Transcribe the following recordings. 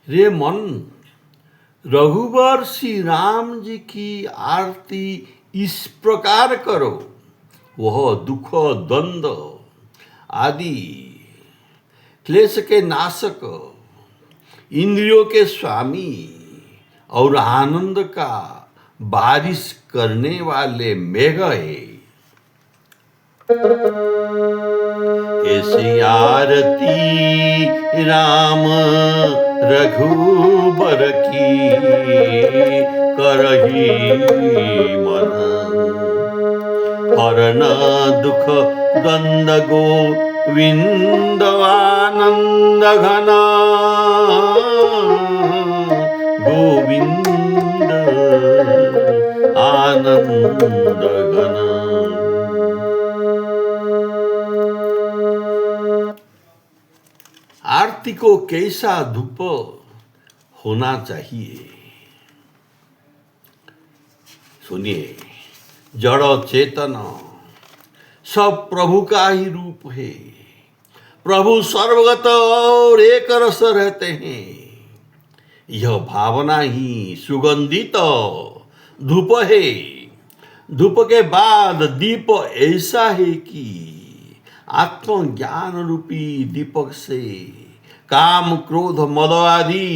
रे मन, रघुवर श्री राम जी की आरती इस प्रकार करो, वह दुख द्वंद आदि क्लेश के नाशक, इंद्रियों के स्वामी और आनंद का बारिश करने वाले मेघ है। ऐसी आरती राम रघुबर की करही मन, हरन दुख द्वंद गोविंद आनंद घना, गोविंद आनंद घना। आरती को कैसा धूप होना चाहिए? सुनिए, जड़ चेतन सब प्रभु का ही रूप है। प्रभु सर्वगत और एक रस रहते हैं। यह भावना ही सुगंधित धूप है। धूप के बाद दीप ऐसा है कि आत्मज्ञान रूपी दीपक से काम क्रोध मद आदि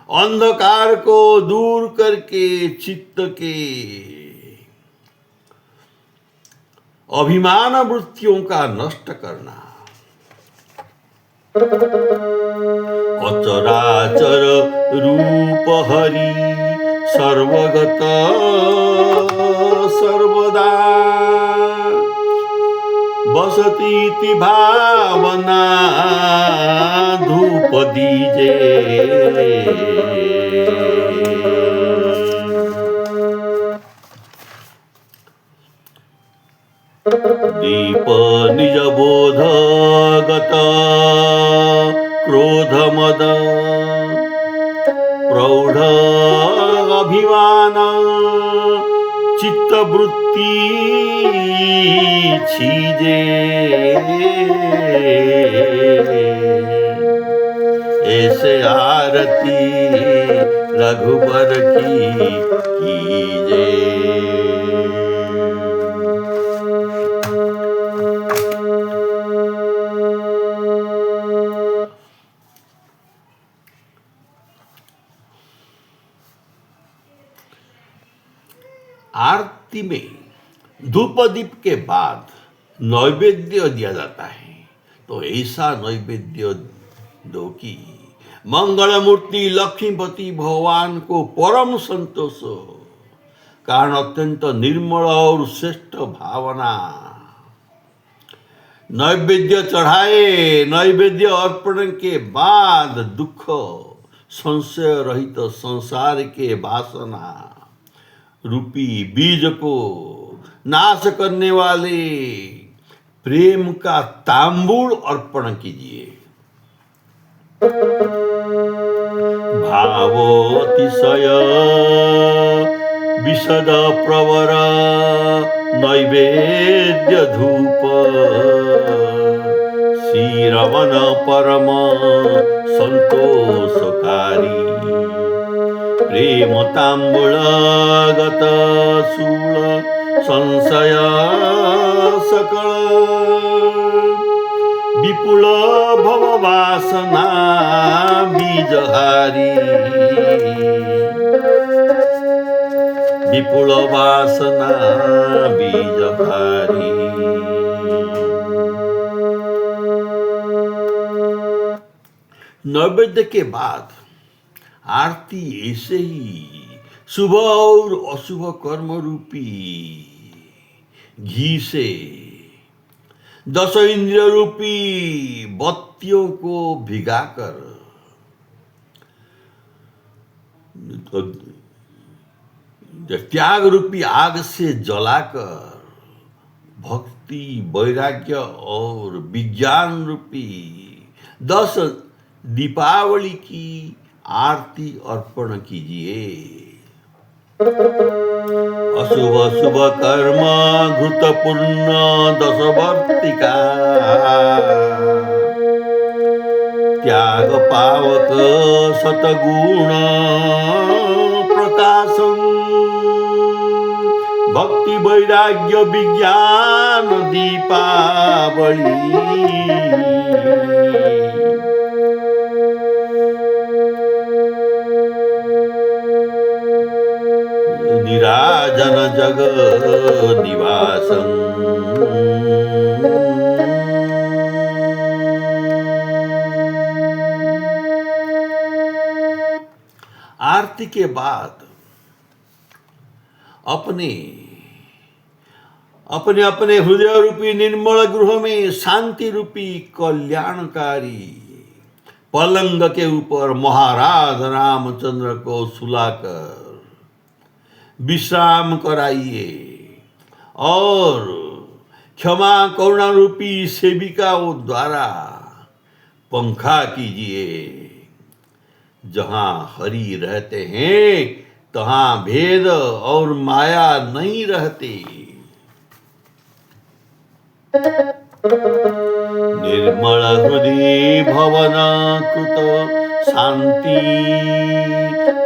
अंधकार को दूर करके चित्त के अभिमान वृत्तियों का नष्ट करना। अचराचर रूप हरि सर्वगत सर्वदा, बसती भावना धूप दीजे। दीप निज बोधगत क्रोध मद प्रौढ़ अभिमान चित्तवृत्ति छीजे। ऐसे आरती रघुबर की कीजे। आरती में धूप दीप के बाद नैवेद्य दिया जाता है। तो ऐसा नैवेद्य दो कि मंगल मूर्ति लक्ष्मीपति भगवान को परम संतोष हो। कारण अत्यंत निर्मल और श्रेष्ठ भावना। नैवेद्य चढ़ाए। नैवेद्य अर्पण के बाद दुख संशय रहित संसार के वासना रूपी बीज को नाश करने वाले प्रेम का तांबूल अर्पण कीजिए। भावोतिशय विशद प्रवर नैवेद्य धूप, श्री रमन परम संतोषकारी। प्रेम तांबूलगत शूल संशय सकल, विपुल भव वासना बीजहारी। विपुल वासना बीजहारी। नैवेद्य के बाद आरती ऐसे ही शुभ और अशुभ कर्म रूपी घी से 10 इंद्रिय रूपी बत्तियों को भिगाकर त्याग रूपी आग से जलाकर भक्ति वैराग्य और विज्ञान रूपी 10 दीपावली की आरती अर्पण कीजिए। अशुभ शुभ कर्म घृतपूर्ण 10 वर्तिका, त्याग पावक सतगुण प्रकाशम भक्ति वैराग्य विज्ञान दीपावली निराजन जग निवासम। आरती के बाद अपने अपने अपने हृदय रूपी निर्मल गृह में शांति रूपी कल्याणकारी पलंग के ऊपर महाराज रामचंद्र को सुलाकर विश्राम कराइए और क्षमा करुणा रूपी सेविकाओं द्वारा पंखा कीजिए। जहां हरि रहते हैं तहां भेद और माया नहीं रहती। निर्मल हृदय भवन कृत शांति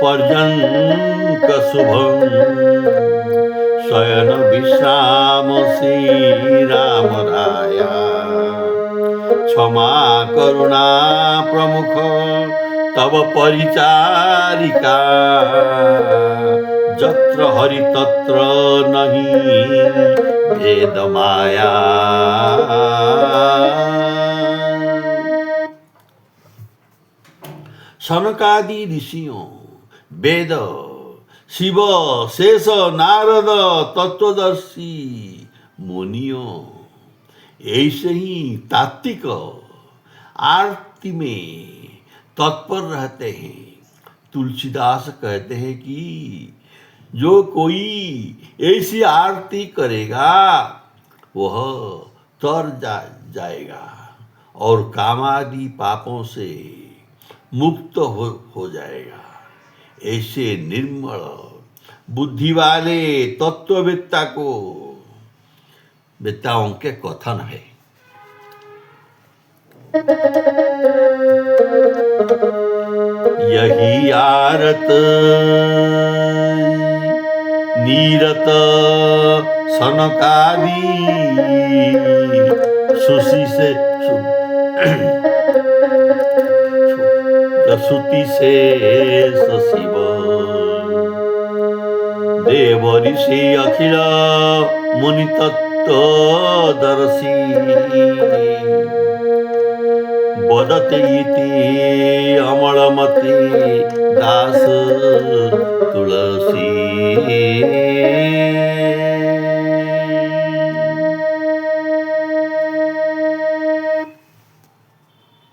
पर्यंक शुभम शयन विश्राम श्री राम राया क्षमा करुणा प्रमुख तब परिचारिका जत्र हरि तत्र नहीं भेद माया। सनकादि ऋषियों वेद शिव शेष नारद तत्वदर्शी मुनियों ऐसे ही तात्विक आरती में तत्पर रहते हैं। तुलसीदास कहते हैं कि जो कोई ऐसी आरती करेगा वह तर जाएगा और कामादि पापों से मुक्त हो जाएगा। ऐसे निर्मल बुद्धि वाले वेत्ताओं के कथन है। यही आरत नीरत सनकादि सुशी से सुति से शिव देव ऋषि अखिल मुनि तत्व दर्शी बदते इति अमलमति दास तुलसी।